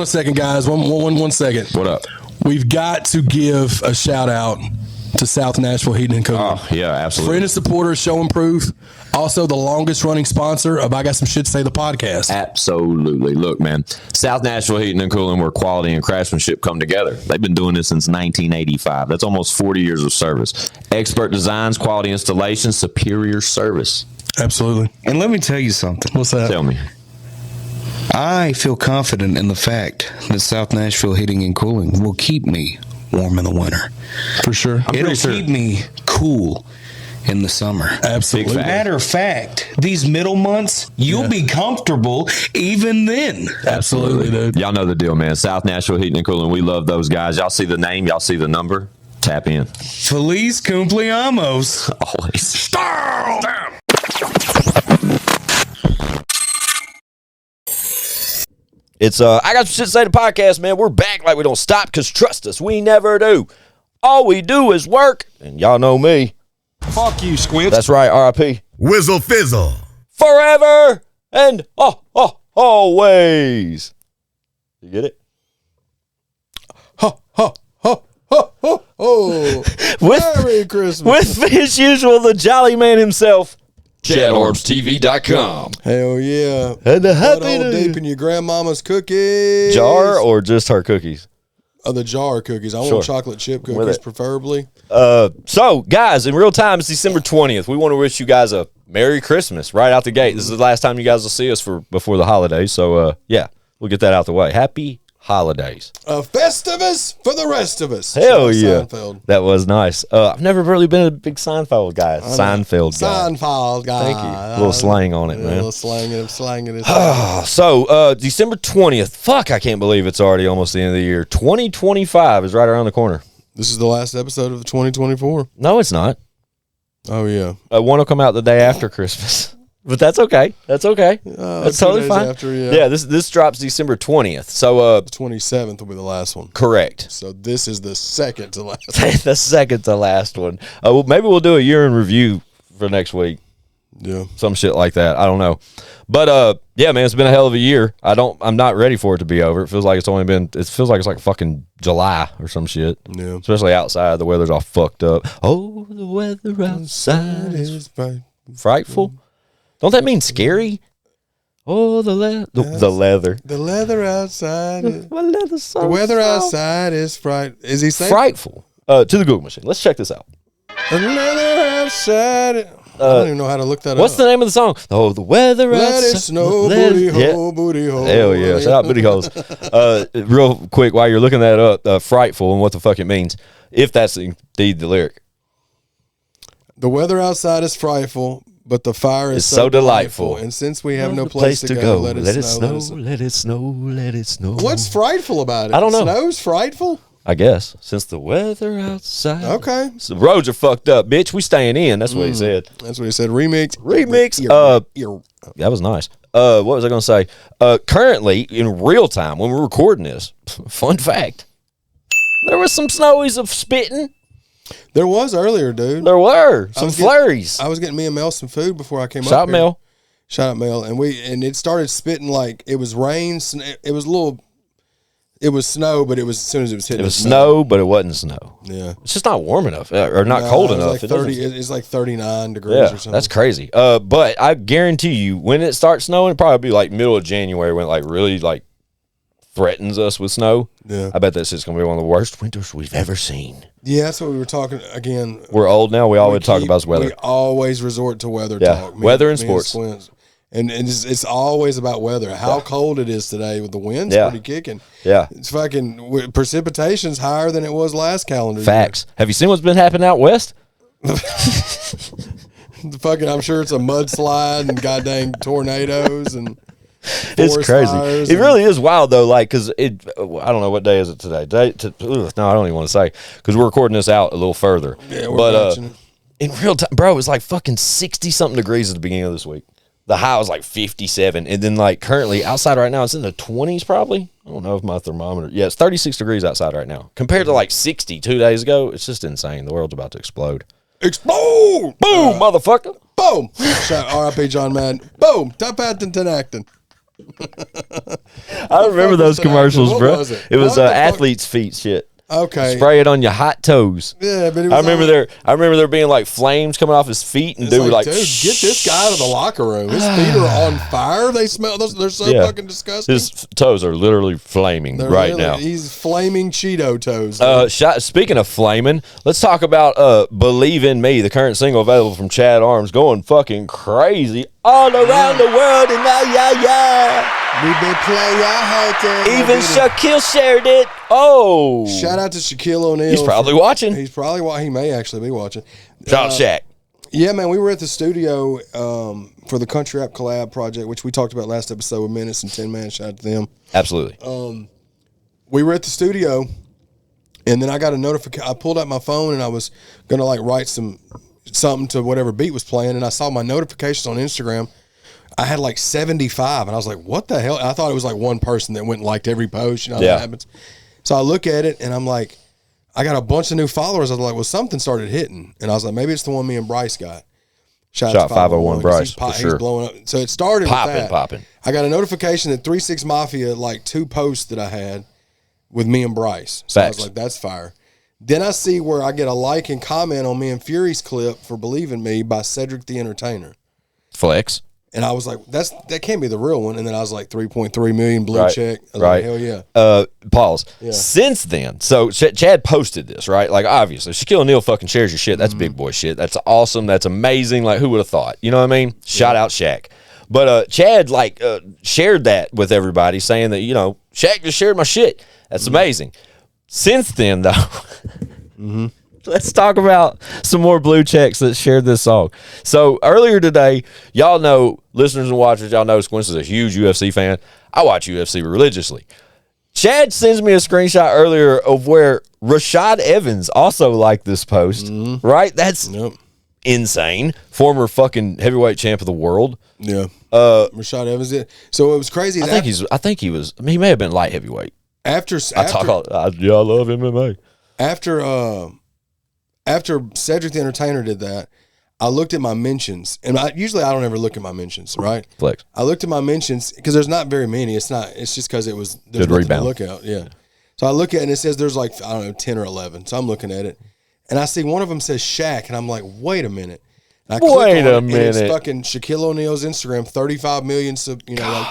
a second, guys. One second. What up? We've got to give a shout out to South Nashville Heating and Cooling. Oh, yeah, absolutely. Friend and supporter, show and proof. Also, the longest running sponsor of I Got Some Shit to Say, the podcast. Absolutely. Look, man, South Nashville Heating and Cooling, where quality and craftsmanship come together. They've been doing this since 1985. That's almost 40 years of service. Expert designs, quality installations, superior service. Absolutely. And let me tell you something. What's that? Tell me. I feel confident in the fact that South Nashville Heating and Cooling will keep me warm in the winter. For sure. It'll keep me cool in the summer. Absolutely. Matter of fact, these middle months, you'll be comfortable even then. Absolutely, dude. Y'all know the deal, man. South Nashville Heating and Cooling. We love those guys. Y'all see the name. Y'all see the number. Tap in. Feliz cumpleaños. Always. Damn. It's I Got Some Shit to Say, the podcast, man. We're back like we don't stop, because trust us, we never do. All we do is work, and y'all know me. Fuck you, Squint. That's right, R.I.P. Whizzle fizzle. Forever and always. You get it? Oh, Merry Christmas. With, as usual, the jolly man himself, ChatOrbsTV.com. Hell yeah. and the Put happy all deep in your grandmama's cookies. jar or just her cookies. The jar cookies. I Sure. want chocolate chip With cookies, it. preferably. So, guys, in real time, it's December 20th. We want to wish you guys a Merry Christmas right out the gate. This is the last time you guys will see us before the holidays. So, yeah, we'll get that out the way. Happy holidays. A Festivus for the rest of us. Hell Shout out yeah. Seinfeld. That was nice. I've never really been a big Seinfeld guy. Seinfeld guy. Seinfeld guy. Thank you. A little slang on it, A man. little slanging it. So, December 20th. Fuck, I can't believe it's already almost the end of the year. 2025 is right around the corner. This is the last episode of 2024. No, it's not. Oh, yeah. One will come out the day after Christmas. But that's okay. That's okay. That's 2 totally days fine. after, yeah. This drops December 20th. So, The 27th will be the last one. correct. So this is the second to last. The second to last one. Well, maybe we'll do a year in review for next week. Yeah. Some shit like that. I don't know. But yeah, man, it's been a hell of a year. I'm not ready for it to be over. It feels like it's like fucking July or some shit. Yeah. Especially outside. The weather's all fucked up. Oh, the weather outside is frightful. Don't that mean scary? Oh, the leather. The leather outside. The weather outside is Is he saying frightful. To the Google machine. Let's check this out. the leather outside? I don't even know how to look that up. What's the name of the song? Oh, the weather outside. Let it snow, booty hole, booty hole. Hell yeah. Shout out booty holes. Real quick, while you're looking that up, frightful and what the fuck it means, if that's indeed the lyric. The weather outside is frightful, but the fire is It's so delightful. And since we have no place to go, let it snow. Let it snow. Let it snow. What's frightful about it? I don't know. Snow's frightful? I guess. Since the weather outside. Okay. So the roads are fucked up, bitch. We staying in. That's what he said. That's what he said. Remix. That was nice. What was I going to say? Currently, in real time, when we're recording this, fun fact, there was some snowies of spitting. There was earlier, dude. There were some flurries. I was getting me and Mel some food before I came up Shout out here. Mel. Shout out Mel. And it started spitting like it was rain. It was snow, but it was as soon as it was hitting. It was snow, but it wasn't snow. Yeah. It's just not warm enough or not No, cold it was enough. like It 30. doesn't- It's like 39 degrees Yeah, or something. that's crazy. But I guarantee you, when it starts snowing, it'll probably be like middle of January when it like really like threatens us with snow. Yeah. I bet this is going to be one of the worst winters we've ever seen. Yeah, that's what we were talking again. We're old now. We always talk about weather. We always resort to weather Yeah, talk. weather and sports. Squints. And it's always about weather. How cold it is today with the winds Yeah. pretty kicking. Yeah. It's fucking precipitation's higher than it was last calendar year. Facts. Have you seen what's been happening out west? Fucking, I'm sure it's a mudslide and goddamn tornadoes and It's forest crazy. fires It and- really is wild though. Like, cause I don't know what day is it today. No, I don't even want to say because we're recording this out a little further. Yeah, we're but watching it. in real time, bro, it was like fucking 60 something degrees at the beginning of this week. The high was like 57, and then like currently outside right now it's in the 20s probably. I don't know if my thermometer. Yeah, it's 36 degrees outside right now compared to like 60 2 days ago. It's just insane. The world's about to explode. Explode! Boom, motherfucker. Boom! Shout R.I.P. John Madden. Boom! Top Attington acting. I remember those commercials, What bro. was it? It was What the fuck? athlete's feet shit. Okay. Spray it on your hot toes. Yeah, but it was I remember all- I remember there being like flames coming off his feet, and It's dude, like, dude, get this guy out of the locker room. His feet are on fire. They smell. They're so Yeah. fucking disgusting. his toes are literally flaming They're right really- now. He's flaming Cheeto toes. Speaking of flaming, let's talk about "Believe in Me," the current single available from Chad Arms, going fucking crazy all around the world, and now We been playing y'all even Shaquille shared it. Oh, Shout out to Shaquille O'Neal. he's probably watching. He's probably he may actually be watching. Shout out Shaq. Yeah, man, we were at the studio for the Country Rap Collab project, which we talked about last episode with Menace and Tin Man. Shout out to them. Absolutely. We were at the studio, and then I got a notification. I pulled out my phone, and I was gonna like write something to whatever beat was playing, and I saw my notifications on Instagram. I had like 75, and I was like, "What the hell?" I thought it was like one person that went and liked every post. You know how that happens. So I look at it, and I'm like, I got a bunch of new followers. I was like, well, something started hitting, and I was like, maybe it's the one me and Bryce got. Shout out to 501 Bryce, for he's sure. blowing up. So it started with that. Popping. I got a notification that 3-6 Mafia like 2 posts that I had with me and Bryce. So I Facts. was like, that's fire. Then I see where I get a like and comment on me and Fury's clip for Believe in Me by Cedric the Entertainer. Flex. And I was like, that can't be the real one. And then I was like, 3.3 million blue Right. check. I was Right. like, hell yeah. Pause. Since then, so Chad posted this, right? Like, obviously, Shaquille O'Neal fucking shares your shit. That's big boy shit. That's awesome. That's amazing. Like, who would have thought? You know what I mean? Shout out Shaq. But Chad, shared that with everybody, saying that, Shaq just shared my shit. That's amazing. Since then, though, let's talk about some more blue checks that shared this song. So earlier today, y'all know, listeners and watchers, y'all know Squints is a huge UFC fan. I watch UFC religiously. Chad sends me a screenshot earlier of where Rashad Evans also liked this post, right? That's insane. Former fucking heavyweight champ of the world. Yeah. Rashad Evans did. So it was crazy. I think he was. I mean, he may have been light heavyweight. I love MMA. After Cedric the Entertainer did that, I looked at my mentions, and usually I don't ever look at my mentions, right? Flex. I looked at my mentions because there's not very many. It's just because there's Good nothing rebound. to look at. Yeah. So I look at it and it says there's like, I don't know, 10 or 11. So I'm looking at it, and I see one of them says Shaq, and I'm like, wait a minute. And I click Wait on a it, and it's minute. fucking Shaquille O'Neal's Instagram, 35 million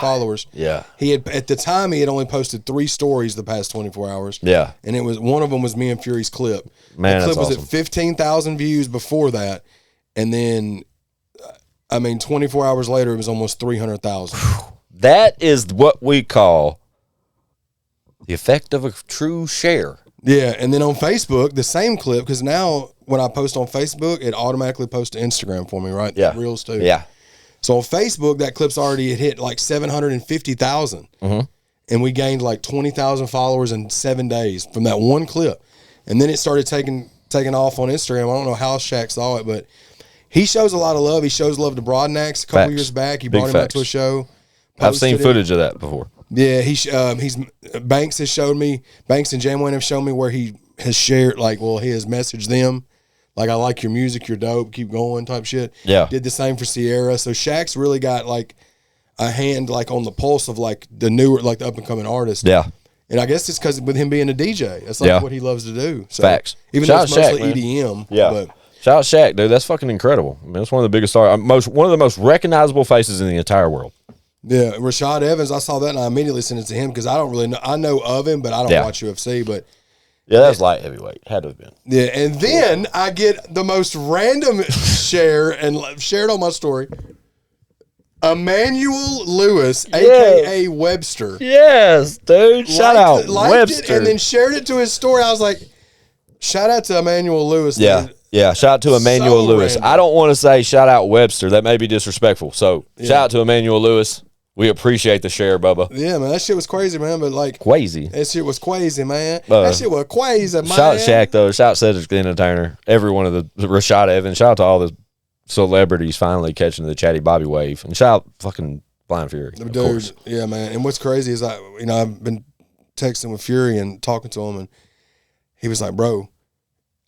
followers. Yeah. He had at the time he had only posted 3 stories the past 24 hours. Yeah. And it was one of them was me and Fury's clip. Man, the clip that's was awesome. at 15,000 views before that, and then 24 hours later it was almost 300,000. That is what we call the effect of a true share. Yeah, and then on Facebook, the same clip, because now when I post on Facebook, it automatically posts to Instagram for me, right? Yeah. Reels too. Yeah. So on Facebook, that clip's already hit like 750,000. And we gained like 20,000 followers in 7 days from that one clip. And then it started taking off on Instagram. I don't know how Shaq saw it, but he shows a lot of love. He shows love to Broadnax a couple Facts. years back. He Big brought him out facts. to a show. I've seen posted it. footage of that before. Yeah, he's Banks has showed me. Banks and Jamwayne have shown me where he has shared he has messaged them, like, I like your music, you're dope, keep going type shit. Yeah. Did the same for Sierra. So Shaq's really got like a hand like on the pulse of like the newer, like the up and coming artist. Yeah. And I guess it's because with him being a DJ, that's like Yeah. what he loves to do. So, Facts. Even Shout though it's out Shaq, mostly man. EDM. Yeah. But Shout out Shaq, dude. That's fucking incredible. I mean, it's one of the biggest stars, one of the most recognizable faces in the entire world. yeah, Rashad Evans, I saw that and I immediately sent it to him because I don't really know. I know of him, but I don't Yeah. watch UFC. But Yeah, that was light heavyweight. Had to have been. yeah, and then I get the most random share and shared on my story. Emmanuel Lewis, aka Webster, Yes, dude. Shout out liked Webster. it and then shared it to his story. I was like, shout out to Emmanuel Lewis. Yeah. dude. Yeah. Shout out to Emmanuel So Lewis. random. I don't want to say shout out Webster. That may be disrespectful. So shout out to Emmanuel Lewis. We appreciate the share, Bubba. Yeah, man, that shit was crazy, man. But like, Crazy. that shit was crazy, man. That shit was crazy, man. Shout out Shaq, though. Shout out Cedric the Entertainer. Every one of the Rashad Evans. Shout out to all the celebrities finally catching the Chatty Bobby wave. And shout out fucking Blind Fury. Of course. Dude, yeah, man. And what's crazy is I've been texting with Fury and talking to him, and he was like, bro,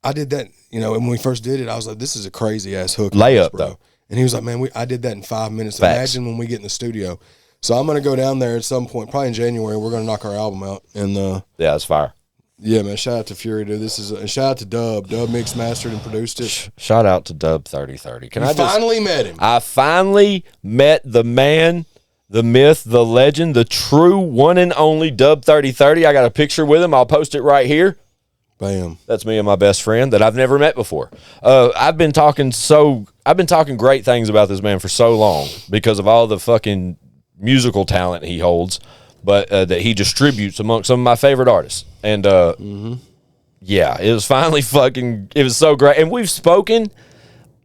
I did that, and when we first did it, I was like, this is a crazy ass hook. Layup, bro. though. And he was like, man, I did that in 5 minutes. Facts. Imagine when we get in the studio. So I'm gonna go down there at some point, probably in January. We're gonna knock our album out, and Yeah, it's fire. yeah, man. Shout out to Fury, dude. This is and shout out to Dub. Dub mixed, mastered, and produced it. Shout out to Dub 3030. Can I just finally met him? I finally met the man, the myth, the legend, the true one and only Dub 3030. I got a picture with him. I'll post it right here. Bam. That's me and my best friend that I've never met before. I've been talking great things about this man for so long because of all the fucking musical talent he holds, but that he distributes among some of my favorite artists. And yeah, it was finally it was so great. And we've spoken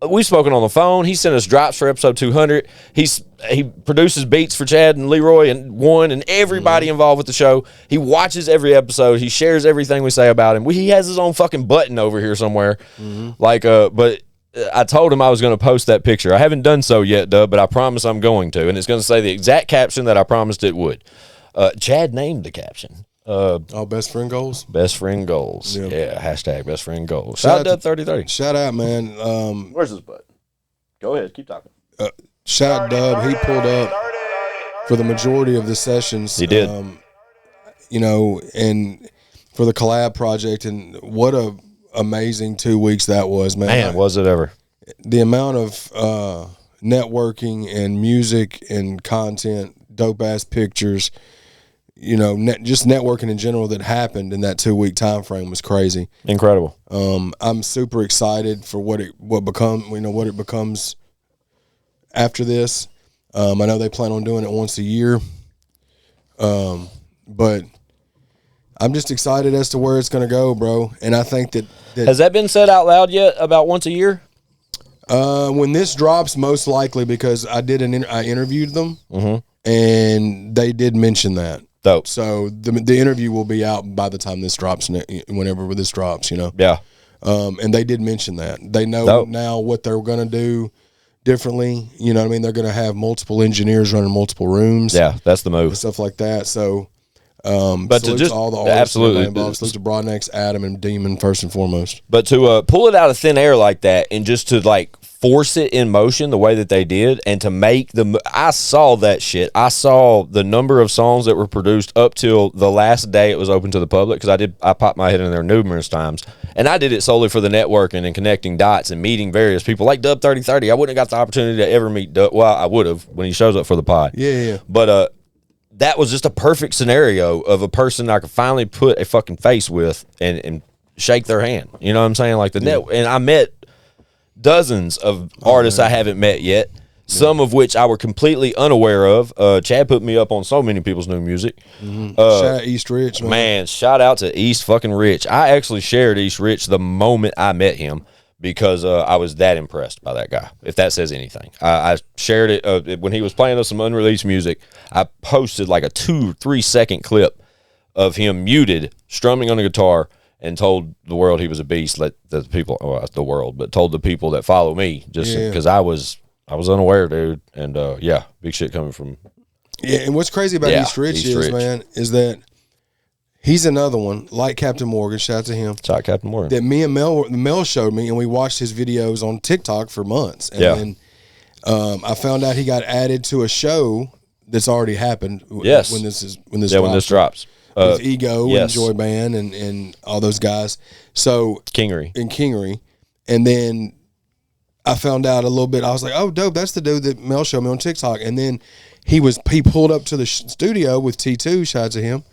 on the phone. He sent us drops for episode 200. He produces beats for Chad and Leroy and One and everybody involved with the show. He watches every episode. He shares everything we say about him. He has his own fucking button over here somewhere. But I told him I was going to post that picture. I haven't done so yet, Dub, but I promise I'm going to. And it's going to say the exact caption that I promised it would. Chad named the caption. Best friend goals. Best friend goals. Yeah. Yeah, hashtag best friend goals. Shout out to 3030. Shout out, man. Where's his butt? Go ahead, keep talking. Shout out Dub. He pulled up for the majority of the sessions. He did. And for the collab project, and what a amazing 2 weeks that was, man. Man, was it ever. The amount of networking and music and content, dope ass pictures, just networking in general that happened in that 2 week time frame was crazy. Incredible. I'm super excited for what it becomes after this. I know they plan on doing it once a year. But I'm just excited as to where it's going to go, bro. And I think that has that been said out loud yet about once a year? When this drops, most likely, because I interviewed them, and they did mention that. Dope. So the interview will be out by the time this drops, whenever this drops, Yeah. And they did mention that. They know now what they're going to do differently. You know what I mean? They're going to have multiple engineers running multiple rooms. Yeah, that's the move. And stuff like that. So, but to just all the artists absolutely involved. Salute to Broadnex, Adam, and Demon first and foremost. But to pull it out of thin air like that and just to like force it in motion the way that they did, and to make I saw that shit. I saw the number of songs that were produced up till the last day it was open to the public, because I popped my head in there numerous times, and I did it solely for the networking and connecting dots and meeting various people like Dub 3030. I wouldn't have got the opportunity to ever meet Dub. Well, I would have when he shows up for the pod. Yeah. But that was just a perfect scenario of a person I could finally put a fucking face with and shake their hand. You know what I'm saying? Like and I met dozens of artists I haven't met yet, some of which I were completely unaware of. Chad put me up on so many people's new music. Shout out East Rich, man. Man, shout out to East fucking Rich. I actually shared East Rich the moment I met him, because I was that impressed by that guy, if that says anything. I shared it when he was playing us some unreleased music. I posted like a 2-3 second clip of him muted, strumming on a guitar, and told the world he was a beast. Let the people, but told the people that follow me, just because I was unaware, dude. And big shit coming from. Yeah, and what's crazy about East Rich man, is that he's another one like Captain Morgan. Shout out to him. Shout out Captain Morgan. That me and Mel showed me, and we watched his videos on TikTok for months. And then I found out he got added to a show that's already happened. Yes, when this drops. With Ego and Joy Band and all those guys. So Kingery. And then I found out a little bit. I was like, oh, dope. That's the dude that Mel showed me on TikTok. And then he pulled up to the studio with T2, shout out to him.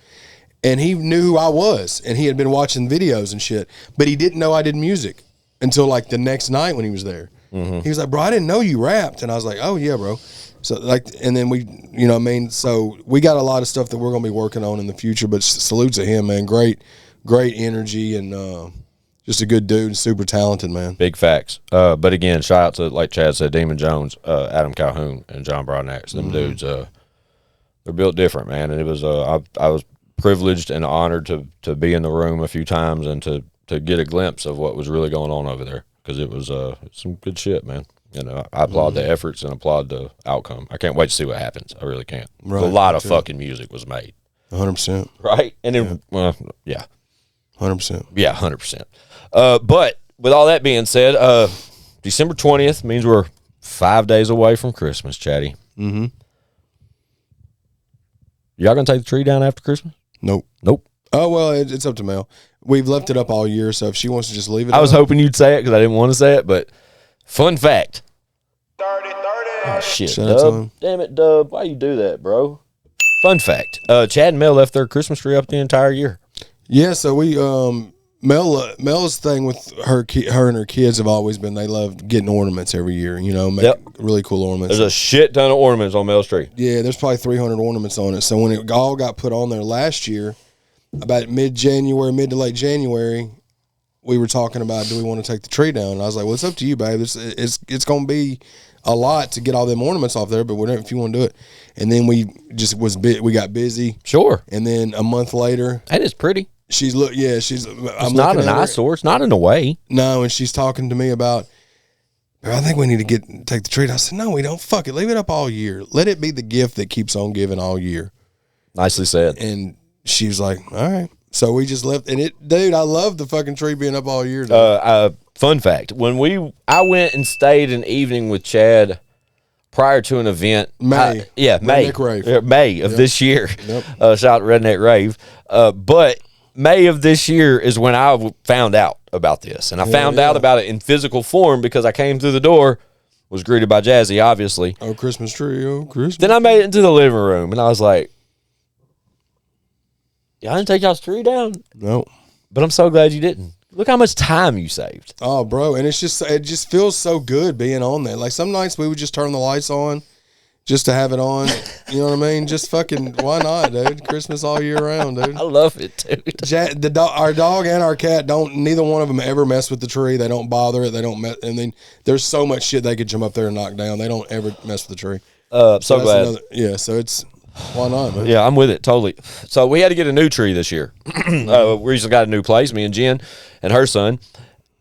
And he knew who I was. And he had been watching videos and shit. But he didn't know I did music until like the next night when he was there. He was like, bro, I didn't know you rapped. And I was like, oh, yeah, bro. So and then we, so we got a lot of stuff that we're going to be working on in the future, but salute to him, man. Great energy, and just a good dude, super talented, man. Big facts. But again, shout out to, like Chad said, Demon Jones, Adam Calhoun, and John Broadnex. Them dudes, they're built different, man. And it was, I was privileged and honored to be in the room a few times and to get a glimpse of what was really going on over there, because it was some good shit, man. I applaud the efforts and applaud the outcome. I can't wait to see what happens. I really can't. Right, a lot of fucking music was made. 100%. Right? And then, 100%. Yeah, 100%. But with all that being said, December 20th means we're 5 days away from Christmas, Chatty. Y'all gonna take the tree down after Christmas? Nope. Nope. Oh, well, it's up to Mel. We've left it up all year, so if she wants to just leave it I was up, hoping you'd say it because I didn't want to say it, but fun fact. 30. Oh, shit, Shout out to Dub. him. Damn it, Dub. Why you do that, bro? Fun fact. Chad and Mel left their Christmas tree up the entire year. Yeah, so we Mel's thing with her and her kids have always been they love getting ornaments every year. You know, make really cool ornaments. There's a shit ton of ornaments on Mel's tree. Yeah, there's probably 300 ornaments on it. So when it all got put on there last year, about mid to late January, we were talking about, do we want to take the tree down? And I was like, well, it's up to you, babe. It's going to be a lot to get all them ornaments off there, but whatever, if you want to do it. And then we got busy. Sure. And then a month later, And it's pretty. she's It's not an eyesore. It's not in a way. No, and she's talking to me about, I think we need to take the tree. I said, no, we don't. Fuck it. Leave it up all year. Let it be the gift that keeps on giving all year. Nicely said. And she was like, all right. So we just left. And dude, I love the fucking tree being up all year. Fun fact. I went and stayed an evening with Chad prior to an event. May. May. Redneck Rave. May of this year. Yep. Shout out Redneck Rave. But May of this year is when I found out about this. And I found out about it in physical form because I came through the door, was greeted by Jazzy, obviously. Oh, Christmas tree. Oh, Christmas. Then I made it into the living room, and I was like, y'all didn't take y'all's tree down? No. But I'm so glad you didn't. Look how much time you saved. Oh, bro. And it just feels so good being on there. Like some nights we would just turn the lights on just to have it on. You know what I mean? Just fucking, why not, dude? Christmas all year round, dude. I love it, dude. Our dog and our cat neither one of them ever mess with the tree. They don't bother it. They don't mess. And then there's so much shit they could jump up there and knock down. They don't ever mess with the tree. So glad. So it's, why not, man? Yeah, I'm with it totally. So we had to get a new tree this year. We just got a new place, me and Jen and her son,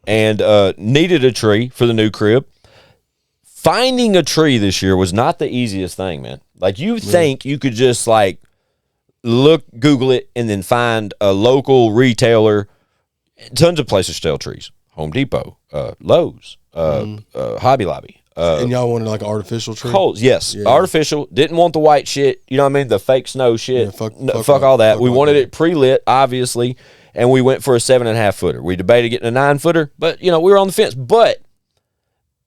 and needed a tree for the new crib. Finding a tree this year was not the easiest thing, man. Like you think you could just like Google it, and then find a local retailer. Tons of places sell trees. Home Depot, Lowe's, Hobby Lobby. And y'all wanted like an artificial tree? Kohl's, yes. Yeah. Artificial. Didn't want the white shit. You know what I mean? The fake snow shit. Yeah, fuck all that. We wanted it pre-lit, obviously, and we went for a 7.5 footer. We debated getting a 9 footer, but, we were on the fence. But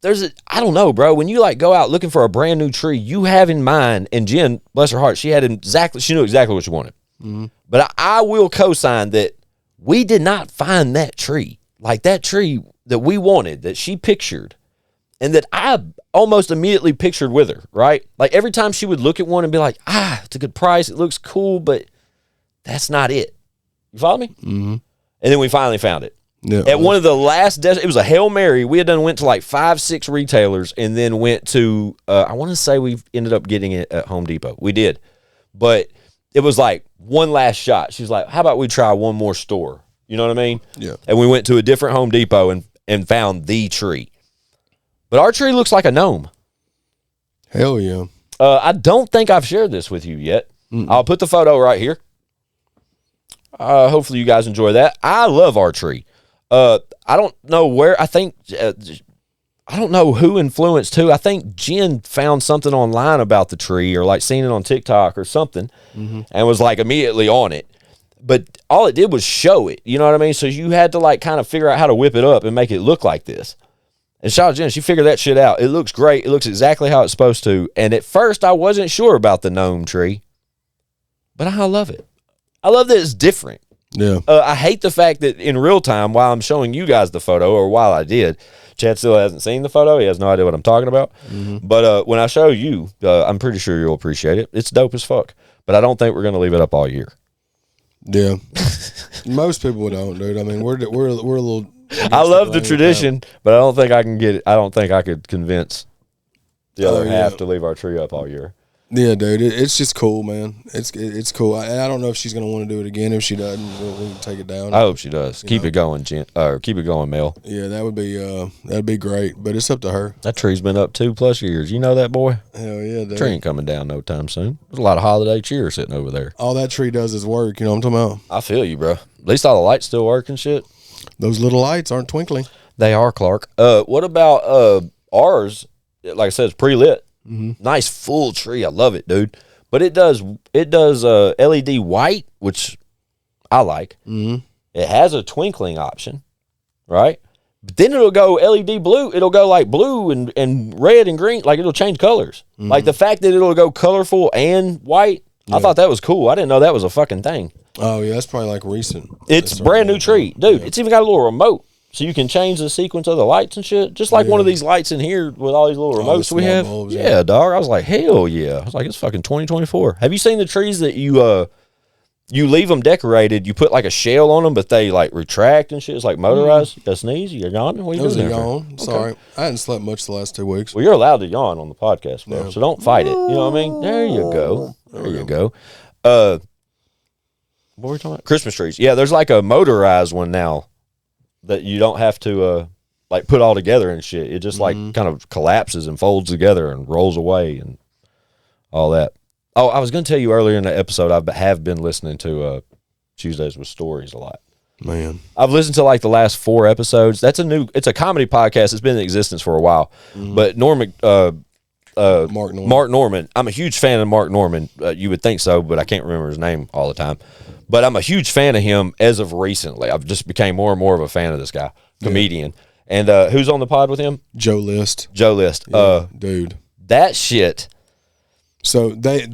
I don't know, bro. When you, like, go out looking for a brand new tree, you have in mind, and Jen, bless her heart, she knew exactly what she wanted. Mm-hmm. But I will co-sign that we did not find that tree. Like, that tree that we wanted, that she pictured, and that I almost immediately pictured with her, right? Like every time she would look at one and be like, it's a good price. It looks cool, but that's not it. You follow me? Mm-hmm. And then we finally found it. Yeah, at one of the last, it was a Hail Mary. We had went to like 5-6 retailers and then went to, I want to say we ended up getting it at Home Depot. We did. But it was like one last shot. She's like, how about we try one more store? You know what I mean? Yeah. And we went to a different Home Depot and found the tree. But our tree looks like a gnome. Hell yeah. I don't think I've shared this with you yet. I'll put the photo right here. Hopefully you guys enjoy that. I love our tree. I don't know where. I think, I don't know who influenced who. I think Jen found something online about the tree or like seen it on TikTok or something and was like immediately on it. But all it did was show it. You know what I mean? So you had to like kind of figure out how to whip it up and make it look like this. And shout out to Jen, she figured that shit out. It looks great. It looks exactly how it's supposed to. And at first, I wasn't sure about the gnome tree, but I love it. I love that it's different. Yeah. I hate the fact that in real time, while I'm showing you guys the photo, or while I did, Chad still hasn't seen the photo. He has no idea what I'm talking about. But when I show you, I'm pretty sure you'll appreciate it. It's dope as fuck. But I don't think we're going to leave it up all year. Yeah. Most people don't, dude. I mean, we're a little... I love the tradition, but I don't think I can get it. I don't think I could convince the other half to leave our tree up all year. Yeah, dude, it's just cool, man. It's cool. I don't know if she's gonna want to do it again. If she doesn't, we can take it down. I hope she does. Keep it going, keep it going, Mel. Yeah, that'd be great. But it's up to her. That tree's been up 2+ years. You know that, boy? Hell yeah, dude. Tree ain't coming down no time soon. There's a lot of holiday cheer sitting over there. All that tree does is work. You know what I'm talking about? I feel you, bro. At least all the lights still work and shit. Those little lights aren't twinkling. They are, Clark. What about ours? Like I said, it's pre-lit. Nice full tree. I love it, dude. but it does LED white, which I like. Mm-hmm. It has a twinkling option, right? But then it'll go LED blue. It'll go like blue and red and green. Like it'll change colors. Mm-hmm. Like the fact that it'll go colorful and white, I thought that was cool. I didn't know that was a fucking thing. Oh yeah, that's probably like recent. It's brand new tree, dude. Yeah. It's even got a little remote, so you can change the sequence of the lights and shit. Just like one of these lights in here with all these little remotes we have. Bulbs, yeah, dog. I was like, hell yeah. I was like, it's fucking 2024. Have you seen the trees that you leave them decorated, you put like a shell on them, but they like retract and shit. It's like motorized. You got to sneeze? You're yawning? What are you doing there? Yawn. Sorry. I hadn't slept much the last 2 weeks. Well, you're allowed to yawn on the podcast, bro. Yeah. So don't fight it. You know what I mean? There you go. There you go. What were we talking about? Christmas trees. Yeah, there's like a motorized one now that you don't have to like put all together and shit. It just like kind of collapses and folds together and rolls away and all that. Oh, I was going to tell you earlier in the episode, I have been listening to Tuesdays with Stories a lot. Man. I've listened to like the last 4 episodes. It's a comedy podcast. It's been in existence for a while. But Mark Norman. I'm a huge fan of Mark Norman. You would think so, but I can't remember his name all the time. But I'm a huge fan of him as of recently. I've just became more and more of a fan of this guy, comedian. And who's on the pod with him? Joe List. Yeah, dude. That shit. So they've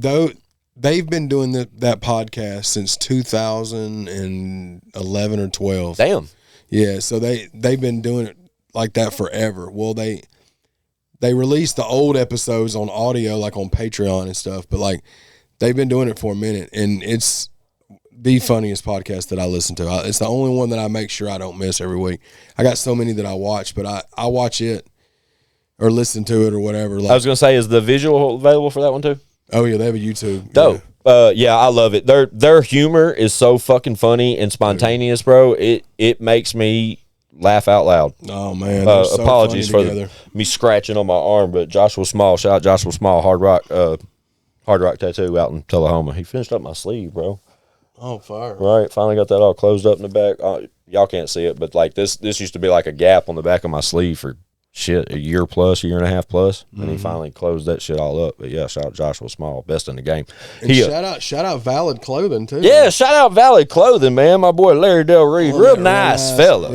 been doing that podcast since 2011 or 12. Damn. Yeah, so they've been doing it like that forever. Well, they released the old episodes on audio, like on Patreon and stuff, but like they've been doing it for a minute, and it's the funniest podcast that I listen to. It's the only one that I make sure I don't miss every week. I got so many that I watch, but I watch it or listen to it or whatever. Like, I was going to say, is the visual available for that one too? Oh yeah, they have a YouTube. Dope. Yeah, I love it. Their humor is so fucking funny and spontaneous, bro. It makes me laugh out loud. Oh man, so apologies for me scratching on my arm, but Joshua Small, shout out Joshua Small, Hard Rock Tattoo out in Tullahoma. He finished up my sleeve, bro. Oh, fire! Right, finally got that all closed up in the back. Y'all can't see it, but like this used to be like a gap on the back of my sleeve for shit a year and a half plus, and he finally closed that shit all up. But yeah, shout out Joshua Small, best in the game. And shout out Valid Clothing too. Yeah, shout out Valid Clothing, man. My boy Larry Del Reed, real nice fella.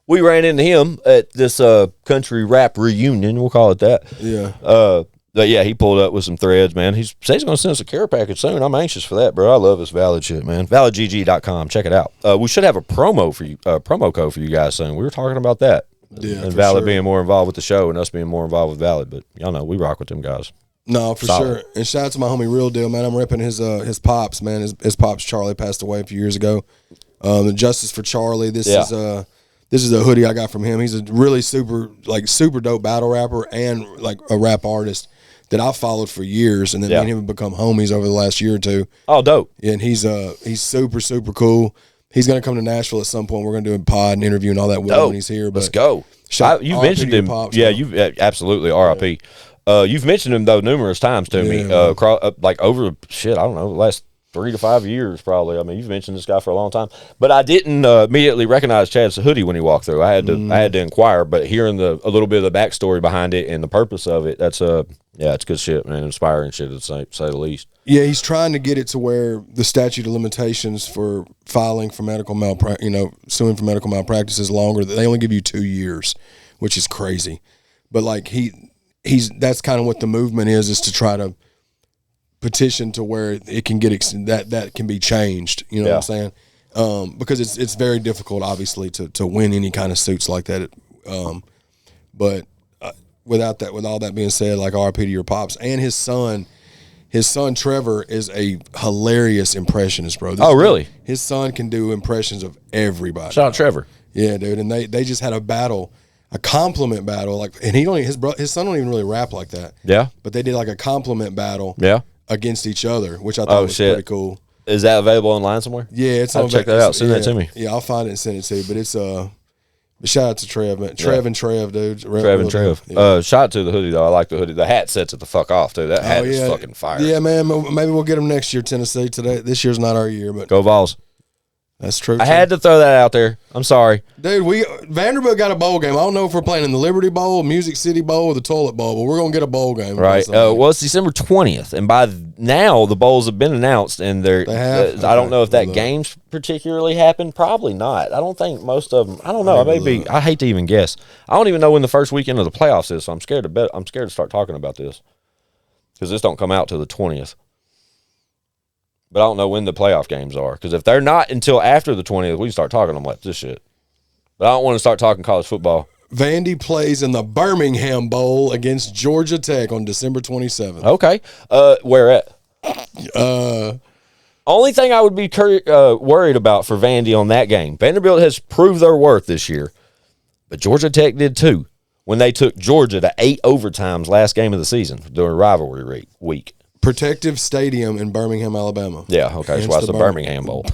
We ran into him at this country rap reunion. We'll call it that. Yeah. But yeah, he pulled up with some threads, man. He says he's going to send us a care package soon. I'm anxious for that, bro. I love this Valid shit, man. ValidGG.com. Check it out. We should have a promo code for you guys soon. We were talking about that. Yeah, and Valid being more involved with the show and us being more involved with Valid. But y'all know, we rock with them guys. No, for sure. And shout out to my homie Real Deal, man. I'm repping his pops, man. His pops Charlie passed away a few years ago. The Justice for Charlie. This is a hoodie I got from him. He's a really super dope battle rapper and like a rap artist that I followed for years, and then me and him have become homies over the last year or two. Oh, dope! And he's super cool. He's gonna come to Nashville at some point. We're gonna do a pod and interview and all that when he's here. But let's go. You've mentioned him. Pops, you've absolutely R.I.P. You've mentioned him though numerous times to me. Like over I don't know, the last 3 to 5 years probably. I mean, you've mentioned this guy for a long time, but I didn't immediately recognize Chad's hoodie when he walked through. I had to inquire, but hearing a little bit of the backstory behind it and the purpose of it, that's it's good shit, man. Inspiring shit to say the least. Yeah, he's trying to get it to where the statute of limitations for filing for medical suing for medical malpractice is longer. They only give you 2 years, which is crazy. But like that's kind of what the movement is to try to petition to where it can get that can be changed. You know what I'm saying? Because it's very difficult, obviously, to win any kind of suits like that. But with all that being said, like RIP to your pops and his son Trevor is a hilarious impressionist, bro. Really? His son can do impressions of everybody. Shout out Trevor. Yeah, dude. And they just had a compliment battle, and his son don't even really rap like that. Yeah. But they did like a compliment battle. Yeah. Against each other, which I thought was pretty cool. Is that available online somewhere? Yeah, I'll check that out. Send that to me. Yeah, I'll find it and send it to you. But it's shout out to Trev, man. Trev, dude. Trev and Trev. Yeah. Shout out to the hoodie though. I like the hoodie. The hat sets it the fuck off too. That hat is fucking fire. Yeah, man. Maybe we'll get them next year, Tennessee. This year's not our year, but go Vols. That's true. I had to throw that out there. I'm sorry. Dude, Vanderbilt got a bowl game. I don't know if we're playing in the Liberty Bowl, Music City Bowl, or the Toilet Bowl, but we're going to get a bowl game. Right. Well, it's December 20th, and by now the bowls have been announced, and they have. I don't know if that game's particularly happened. Probably not. I don't think most of them. I don't know. I may be. I hate to even guess. I don't even know when the first weekend of the playoffs is, so I'm scared to bet. I'm scared to start talking about this because this don't come out till the 20th. But I don't know when the playoff games are, because if they're not until after the 20th, we can start talking about this shit. But I don't want to start talking college football. Vandy plays in the Birmingham Bowl against Georgia Tech on December 27th. Okay. Where at? Only thing I would be worried about for Vandy on that game, Vanderbilt has proved their worth this year, but Georgia Tech did too when they took Georgia to 8 overtimes last game of the season during rivalry week. Protective Stadium in Birmingham, Alabama. Yeah, okay, that's why it's the Birmingham Bowl.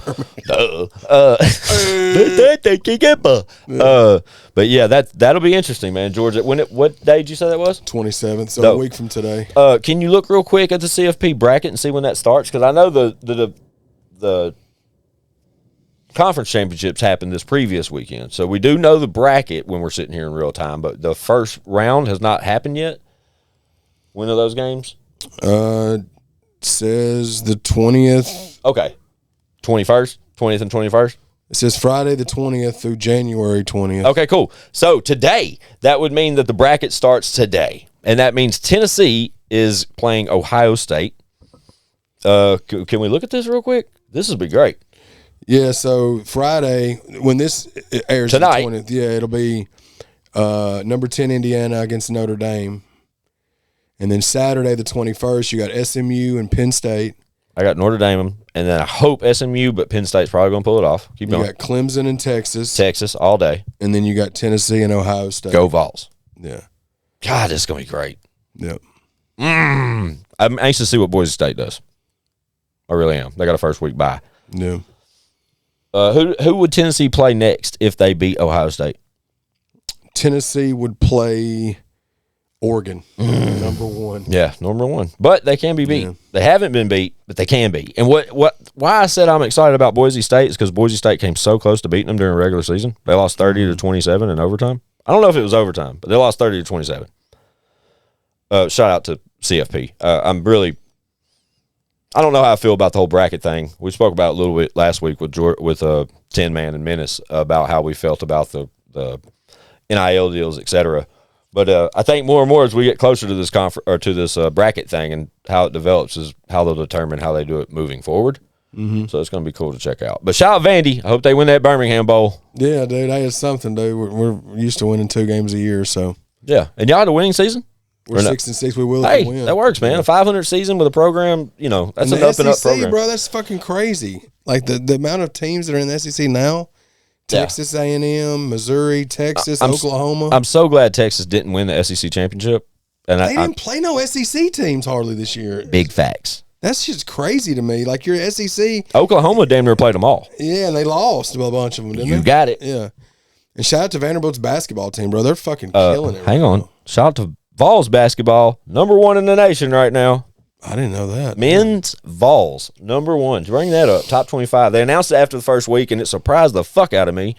But yeah, that'll be interesting, man. Georgia, what day did you say that was? 27th, so a week from today. Can you look real quick at the CFP bracket and see when that starts? Because I know the conference championships happened this previous weekend, so we do know the bracket when we're sitting here in real time, but the first round has not happened yet. When are those games? Says the 20th. Okay. 20th and 21st? It says Friday the 20th through January 20th. Okay, cool. So today, that would mean that the bracket starts today. And that means Tennessee is playing Ohio State. Can we look at this real quick? This would be great. Yeah, so Friday, when this airs tonight, the 20th, yeah, it'll be number 10 Indiana against Notre Dame. And then Saturday, the 21st, you got SMU and Penn State. I got Notre Dame, and then I hope SMU, but Penn State's probably going to pull it off. Keep going. You got Clemson and Texas. Texas all day. And then you got Tennessee and Ohio State. Go Vols. Yeah. God, this is going to be great. Yep. I'm anxious to see what Boise State does. I really am. They got a first week bye. Yeah. Who would Tennessee play next if they beat Ohio State? Tennessee would play Oregon, number 1. Yeah, number 1. But they can be beat. Yeah. They haven't been beat, but they can be. And why I said I'm excited about Boise State is because Boise State came so close to beating them during the regular season. They lost 30-27 in overtime. I don't know if it was overtime, but they lost 30-27. Shout out to CFP. I don't know how I feel about the whole bracket thing. We spoke about it a little bit last week with Tin Man and Menace about how we felt about the NIL deals, etc. But I think more and more as we get closer to this this bracket thing and how it develops is how they'll determine how they do it moving forward. Mm-hmm. So it's going to be cool to check out. But shout out Vandy. I hope they win that Birmingham Bowl. Yeah, dude. That is something, dude. We're used to winning 2 games a year, so. Yeah. And y'all had a winning season? We're 6-6. We will win. That works, man. A 500 season with a program, that's an up and up program. Bro, that's fucking crazy. Like the amount of teams that are in the SEC now. Texas A&M, Missouri, Texas, Oklahoma. I'm so glad Texas didn't win the SEC championship. And they didn't play no SEC teams hardly this year. Big facts. That's just crazy to me. Like, your SEC. Oklahoma damn near played them all. Yeah, and they lost a bunch of them, didn't they? You got it. Yeah. And shout out to Vanderbilt's basketball team, bro. They're fucking killing it. Hang on. Shout out to Vols basketball, number 1 in the nation right now. I didn't know that. Men's Vols, number 1. Bring that up, top 25. They announced it after the first week, and it surprised the fuck out of me.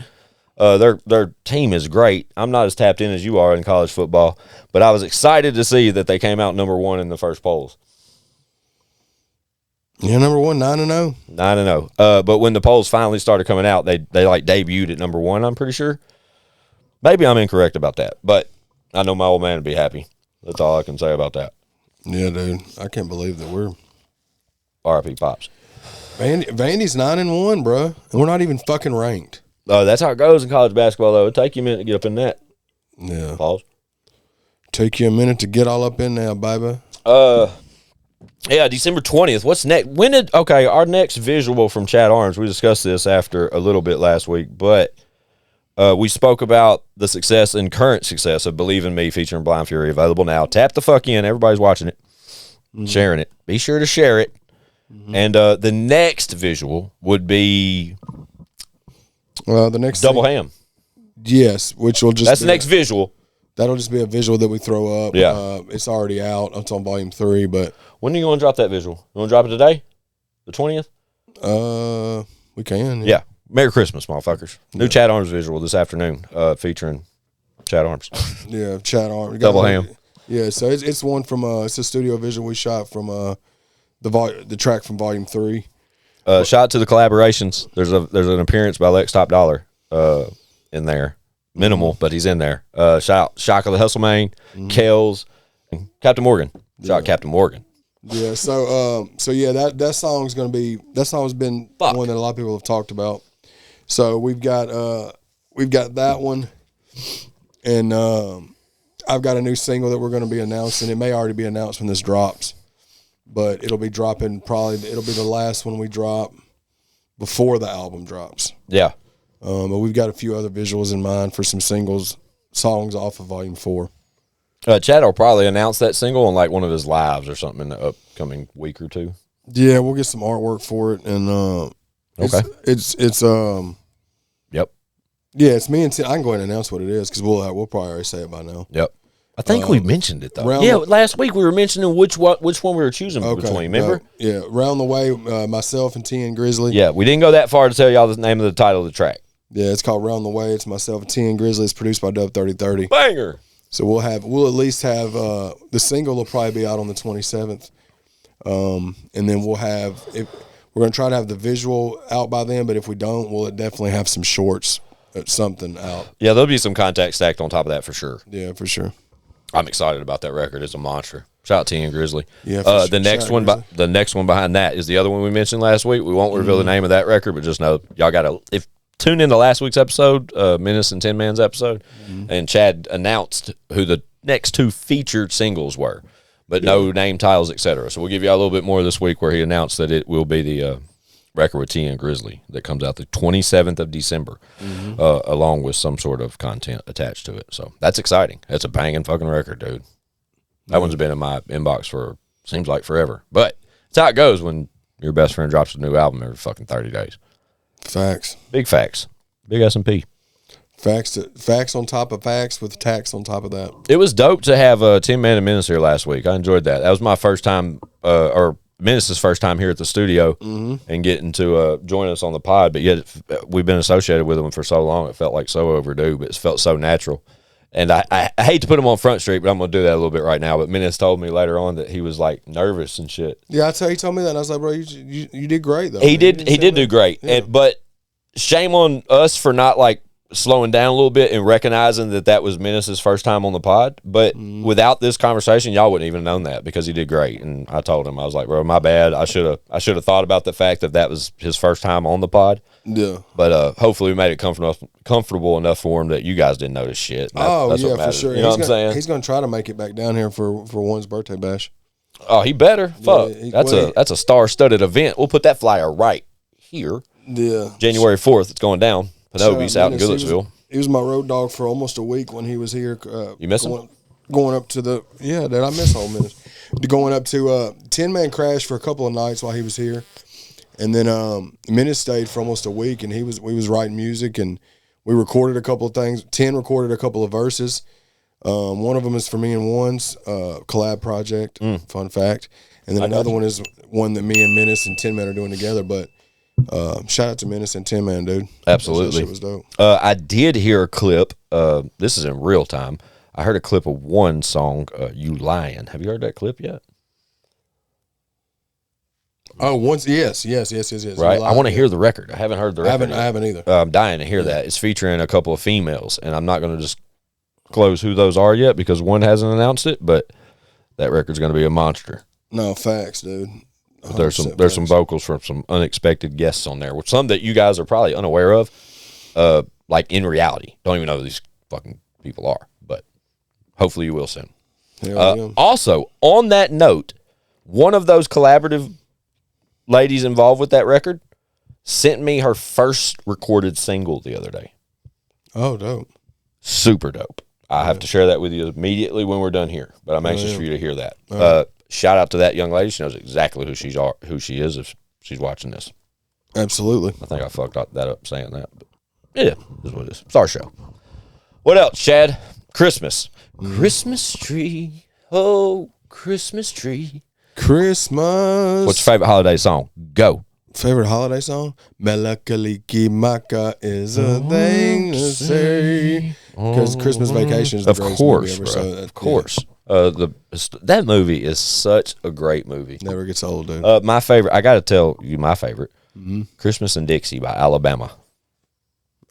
Their team is great. I'm not as tapped in as you are in college football, but I was excited to see that they came out number 1 in the first polls. Yeah, number 1, 9-0. 9-0. But when the polls finally started coming out, they like debuted at number 1, I'm pretty sure. Maybe I'm incorrect about that, but I know my old man would be happy. That's all I can say about that. Yeah, dude. I can't believe that we're RIP Pops. Vandy's 9-1, bro. And we're not even fucking ranked. That's how it goes in college basketball, though. It'll take you a minute to get up in that. Yeah. Pause. Take you a minute to get all up in there, baby. Yeah, December 20th. What's next? Our next visual from Chad Arms, we discussed this after a little bit last week, but we spoke about the success and current success of Believe in Me featuring Blind Fury, available now. Tap the fuck in. Everybody's watching it, sharing it. Be sure to share it. Mm-hmm. And the next visual would be the next Double Ham. Yes, which will just that's the next visual. That'll just be a visual that we throw up. Yeah. It's already out. It's on volume 3, but when are you going to drop that visual? You want to drop it today? The 20th? We can. Yeah. Merry Christmas, motherfuckers. New Chad Arms visual this afternoon, featuring Chad Arms. Yeah, Chad Arms. Double ham. Yeah, so it's one from it's a studio visual we shot from the track from Volume 3. Shout out to the collaborations. There's an appearance by Lex Top Dollar in there. Minimal, but he's in there. Shout out Shock of the Hustle Main, Kells, and Captain Morgan. Shout out Captain Morgan. Yeah, so yeah, that song's gonna be has been one that a lot of people have talked about. So we've got that one, and I've got a new single that we're gonna be announcing. It may already be announced when this drops, but it'll be dropping it'll be the last one we drop before the album drops. Yeah. But we've got a few other visuals in mind for some songs off of Volume 4. Chad will probably announce that single on like one of his lives or something in the upcoming week or two. Yeah, we'll get some artwork for it, and okay, it's yep, yeah, it's me and Tim. I can go ahead and announce what it is because we'll probably already say it by now. Yep. I think we mentioned it though. Last week we were mentioning which one we were choosing between. Remember? Yeah, Round the Way. Myself and T and Grizzly. Yeah, we didn't go that far to tell y'all the name of the title of the track. Yeah, it's called Round the Way. It's myself and T and Grizzly. It's produced by Dub 3030. Banger. So we'll at least have the single will probably be out on the 27th, and then we're gonna try to have the visual out by then. But if we don't, we'll definitely have some shorts, something out. Yeah, there'll be some contact stacked on top of that for sure. Yeah, for sure. I'm excited about that record. It's a monster. Shout out T and Grizzly. Yeah, the next one behind that is the other one we mentioned last week. We won't reveal the name of that record, but just know y'all gotta tune into last week's episode, Menace and Tin Man's episode, and Chad announced who the next two featured singles were, but no name, titles, etc. So we'll give you a little bit more this week where he announced that it will be the record with T and Grizzly that comes out the 27th of December, along with some sort of content attached to it. So that's exciting. That's a banging fucking record, dude. That one's been in my inbox for seems like forever, but it's how it goes when your best friend drops a new album every fucking 30 days. Facts. Big facts. Big S&P. Facts on top of facts with tax on top of that. It was dope to have Tin Man and Menace here last week. I enjoyed that. That was my first time, or Menace's first time here at the studio, and getting to join us on the pod. But yet we've been associated with him for so long, it felt like so overdue, but it felt so natural. And I hate to put him on Front Street, but I'm going to do that a little bit right now. But Menace told me later on that he was like nervous and shit. Yeah, he told me that. And I was like, bro, you did great though. He did do great. Yeah. But shame on us for not like slowing down a little bit and recognizing that was Menace's first time on the pod. But without this conversation, y'all wouldn't even known that because he did great. And I told him, I was like, bro, my bad. I should have thought about the fact that was his first time on the pod. Yeah. But hopefully we made it comfortable enough for him that you guys didn't notice shit. That's what for sure. You know what I'm saying? He's going to try to make it back down here for one's birthday bash. Oh, he better. Fuck. That's a star-studded event. We'll put that flyer right here. Yeah. January 4th. It's going down. Panobi's out in Goodlettsville. He was my road dog for almost a week when he was here. You miss him? Going up to dude, I miss Ole Miss. Going up to Tin Man crashed for a couple of nights while he was here. And then Menace stayed for almost a week, and we was writing music, and we recorded a couple of things. 10 recorded a couple of verses. One of them is for me and One's collab project, fun fact. And then another one is one that me and Menace and Tin Man are doing together, but shout out to Menace and Tin Man, dude. Absolutely. That shit was dope. I did hear a clip. This is in real time. I heard a clip of one song, You Lying. Have you heard that clip yet? Oh, yes. Right. I want to hear the record. I haven't heard the record. I haven't either. I'm dying to hear that. It's featuring a couple of females, and I'm not going to disclose who those are yet because one hasn't announced it, but that record's going to be a monster. No, facts, dude. But there's some vocals from some unexpected guests on there, which some that you guys are probably unaware of, like in reality. Don't even know who these fucking people are, but hopefully you will soon. Also, on that note, one of those collaborative ladies involved with that record sent me her first recorded single the other day. Oh, dope. Super dope. I have to share that with you immediately when we're done here, but I'm anxious for you to hear that. Shout out to that young lady. She knows exactly who she is if she's watching this. Absolutely. I think I fucked that up saying that, but yeah, this is what it is. It's our show. What else, Chad? Christmas. Christmas tree. Oh, Christmas tree. Christmas. What's your favorite holiday song? Go. Favorite holiday song? Melakaliki Maka is a thing to say. Because Christmas Vacation is the greatest movie ever. Bro. So Of course. That movie is such a great movie. Never gets old, dude. My favorite, I got to tell you my favorite. Mm-hmm. Christmas in Dixie by Alabama.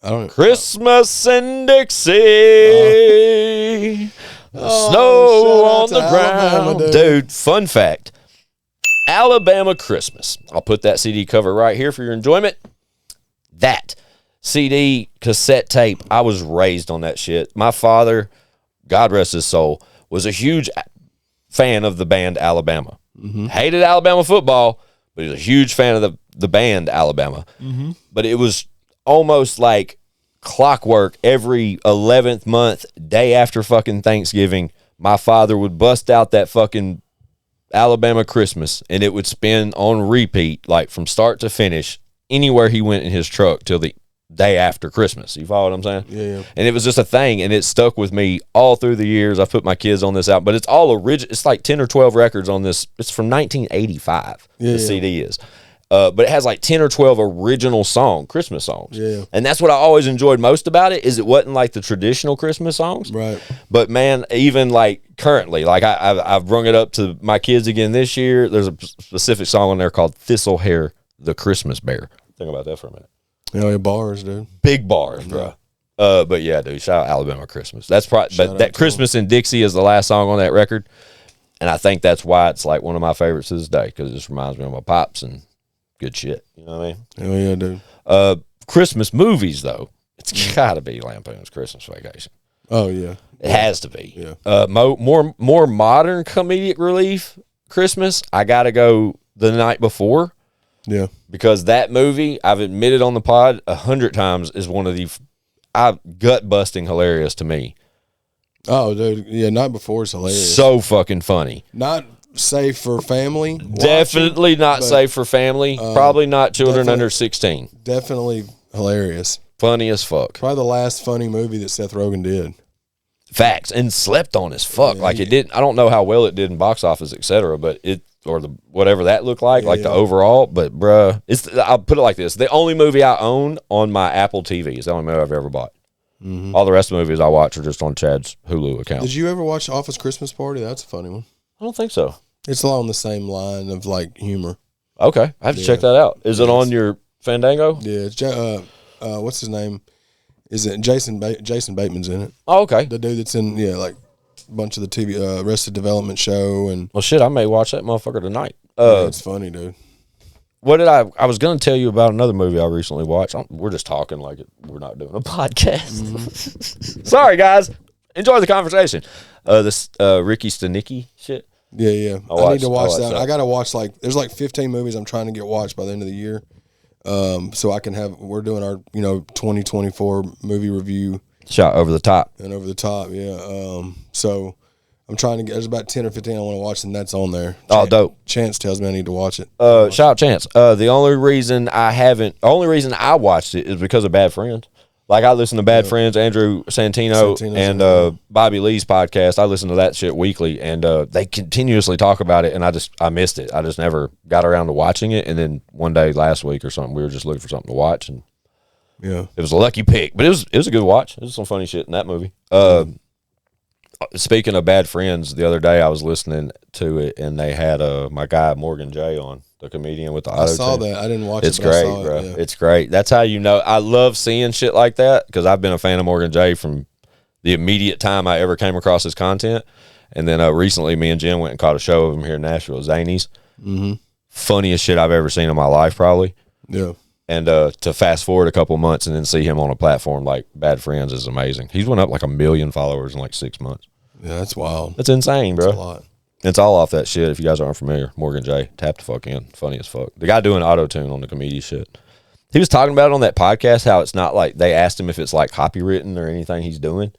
I don't. Christmas in Dixie. Snow on the ground. Alabama, dude, fun fact. Alabama Christmas. I'll put that CD cover right here for your enjoyment. That CD cassette tape, I was raised on that shit. My father, God rest his soul, was a huge fan of the band Alabama. Mm-hmm. Hated Alabama football, but he was a huge fan of the band Alabama. Mm-hmm. But it was almost like clockwork. Every 11th month, day after fucking Thanksgiving, my father would bust out that fucking Alabama Christmas, and it would spin on repeat, like from start to finish, anywhere he went in his truck till the day after Christmas. You follow what I'm saying? Yeah. And it was just a thing, and it stuck with me all through the years. I've put my kids on this out, but it's all original. It's like 10 or 12 records on this. It's from 1985, the CD is. But it has like 10 or 12 original Christmas songs. Yeah. And that's what I always enjoyed most about it, is it wasn't like the traditional Christmas songs. Right. But man, even like currently, like I've brung it up to my kids again this year. There's a specific song on there called Thistle Hair, the Christmas Bear. Think about that for a minute. Yeah, bars, dude. Big bars, bro. But yeah, dude, shout out Alabama Christmas. That's probably, but that Christmas in Dixie is the last song on that record. And I think that's why it's like one of my favorites to this day, because it just reminds me of my pops and good shit. You know what I mean? Oh, yeah, dude. Christmas movies, though, it's got to be Lampoon's Christmas Vacation. Oh, yeah. It has to be. Yeah. More modern comedic relief Christmas, I got to go The Night Before. Yeah. Because that movie, I've admitted on the pod 100 times, is one of the gut-busting hilarious to me. Oh, dude. Yeah, Night Before is hilarious. So fucking funny. Not safe for family. Definitely not safe for family. Probably not children under 16. Definitely hilarious. Funny as fuck. Probably the last funny movie that Seth Rogen did. Facts. And slept on as fuck. Yeah, like it didn't, I don't know how well it did in box office, etc., but it, or the whatever that looked like, the overall, but bruh, I'll put it like this. The only movie I own on my Apple TV is the only movie I've ever bought. Mm-hmm. All the rest of the movies I watch are just on Chad's Hulu account. Did you ever watch Office Christmas Party? That's a funny one. I don't think so. It's along the same line of like humor. Okay. I have to check that out. Is it on your Fandango? Yeah. It's what's his name? Is it Jason Bateman's in it? Oh, okay. The dude that's in, like a bunch of the TV Arrested Development show. And well, shit, I may watch that motherfucker tonight. it's funny, dude. What did I was going to tell you about another movie I recently watched. We're just talking like we're not doing a podcast. Mm-hmm. Sorry, guys. Enjoy the conversation. This Ricky Stenicki shit. Yeah. I need to watch that. I got to watch there's 15 movies I'm trying to get watched by the end of the year. So I can we're doing our, 2024 movie review. Shot over the top. And over the top, yeah. So I'm trying to get, there's about 10 or 15 I want to watch, and that's on there. Dope. Chance tells me I need to watch it. Shout out Chance. The only reason I watched it is because of Bad Friends. Like I listen to Bad Friends, Andrew Santino and Bobby Lee's podcast. I listen to that shit weekly, and they continuously talk about it, and I missed it. I just never got around to watching it, and then one day last week or something, we were just looking for something to watch, and it was a lucky pick. But it was a good watch. There's some funny shit in that movie. Speaking of Bad Friends, the other day I was listening to it, and they had my guy Morgan J on, the comedian with the auto. I saw that. I didn't watch it. It's great, bro. Yeah. It's great. That's how you know. I love seeing shit like that because I've been a fan of Morgan J from the immediate time I ever came across his content. And then recently, me and Jen went and caught a show of him here in Nashville, Zanies. Mm-hmm. Funniest shit I've ever seen in my life, probably. Yeah. And to fast forward a couple months and then see him on a platform like Bad Friends is amazing. He's went up like 1 million followers in like 6 months. Yeah, that's wild. That's insane, bro. That's a lot. It's all off that shit. If you guys aren't familiar, Morgan J, tap the fuck in. Funny as fuck. The guy doing auto-tune on the comedian shit. He was talking about it on that podcast, how it's not like, they asked him if it's like copywritten or anything he's doing.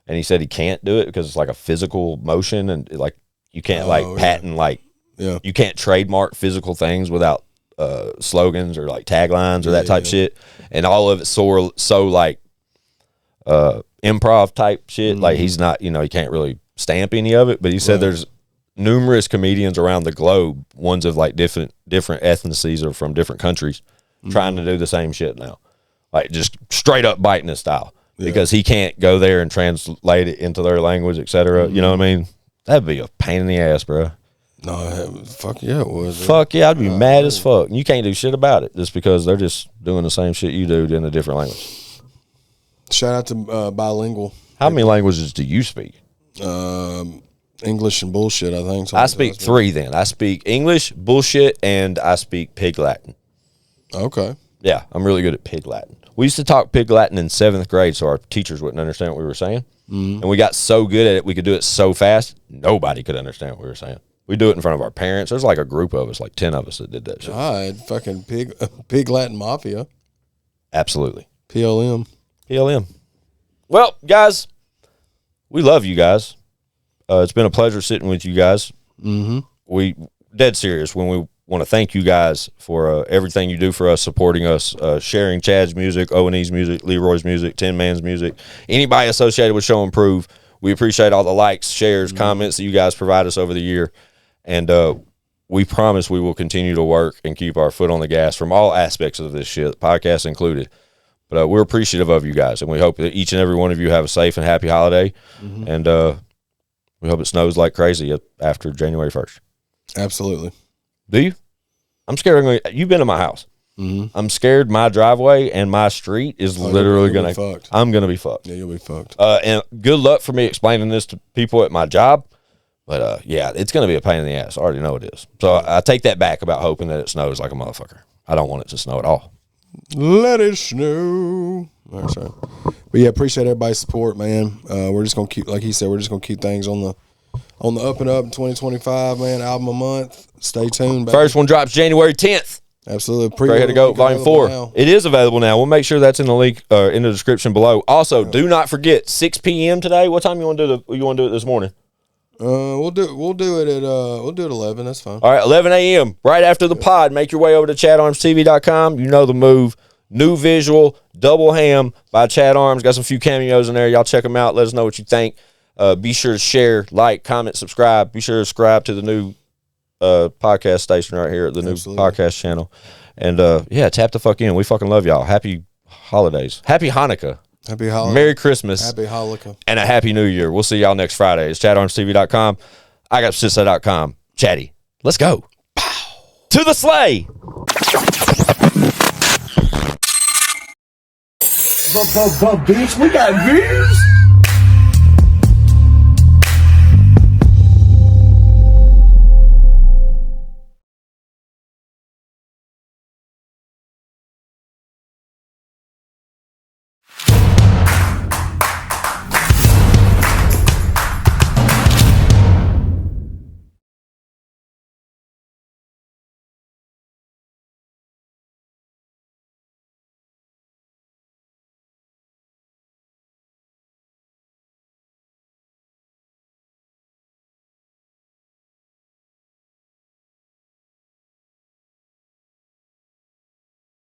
And he said he can't do it because it's like a physical motion and like you can't patent you can't trademark physical things without slogans or like taglines or that type shit. And all of it's so like improv type shit. Like he's not, he can't really stamp any of it, but he said there's numerous comedians around the globe, ones of like different ethnicities or from different countries, trying to do the same shit now, like just straight up biting his style because he can't go there and translate it into their language, etc. You know what I mean? That'd be a pain in the ass, bro. No, fuck yeah, it was. Fuck yeah, I'd be mad as fuck. You can't do shit about it just because they're just doing the same shit you do in a different language. Shout out to bilingual. How many languages do you speak? English and bullshit, I think. I speak 3 then. I speak English, bullshit, and I speak Pig Latin. Okay. Yeah, I'm really good at Pig Latin. We used to talk Pig Latin in 7th grade so our teachers wouldn't understand what we were saying. And we got so good at it, we could do it so fast, nobody could understand what we were saying. We do it in front of our parents. There's like a group of us, like 10 of us that did that shit. God, fucking Pig Latin Mafia. Absolutely. PLM. Well, guys, we love you guys. It's been a pleasure sitting with you guys. We dead serious when we want to thank you guys for everything you do for us, supporting us, sharing Chad's music, O.n.e's music, Leroy's music, Tin Man's music, anybody associated with Show Improve. We appreciate all the likes, shares, comments that you guys provide us over the year. And we promise we will continue to work and keep our foot on the gas from all aspects of this shit, podcast included. But we're appreciative of you guys, and we hope that each and every one of you have a safe and happy holiday. And we hope it snows like crazy after January 1st. Absolutely. Do you? I'm scared. You've been to my house. I'm scared my driveway and my street is literally going to – I'm going to be fucked. Yeah, you'll be fucked. And good luck for me explaining this to people at my job. But, yeah, it's going to be a pain in the ass. I already know it is. So I take that back about hoping that it snows like a motherfucker. I don't want it to snow at all. Let it snow. All right, sorry. But, yeah, appreciate everybody's support, man. We're just going to keep – like he said, we're just going to keep things on the up and up in 2025, man. Album a month. Stay tuned. Baby. First one drops January 10th. Absolutely. Straight Here to Go, Volume 4. Now. It is available now. We'll make sure that's in the link in the description below. Also, do not forget 6 p.m. today. What time you want to do it this morning? We'll do it at 11. That's fine. All right, 11 a.m. right after the pod. Make your way over to ChadArmsTV.com. You know the move. New visual, Double Ham by Chad Arms. Got some few cameos in there. Y'all check them out. Let us know what you think. Be sure to share, like, comment, subscribe. Be sure to subscribe to the new podcast station right here at the new podcast channel. And yeah, tap the fuck in. We fucking love y'all. Happy holidays. Happy Hanukkah. Happy Hanukkah. Merry Christmas. Happy Hanukkah. And a Happy New Year. We'll see y'all next Friday. It's ChadArmsTV.com. IGSSTS.com. Chatty. Let's go. Pow. To the sleigh. Bitch, we got views.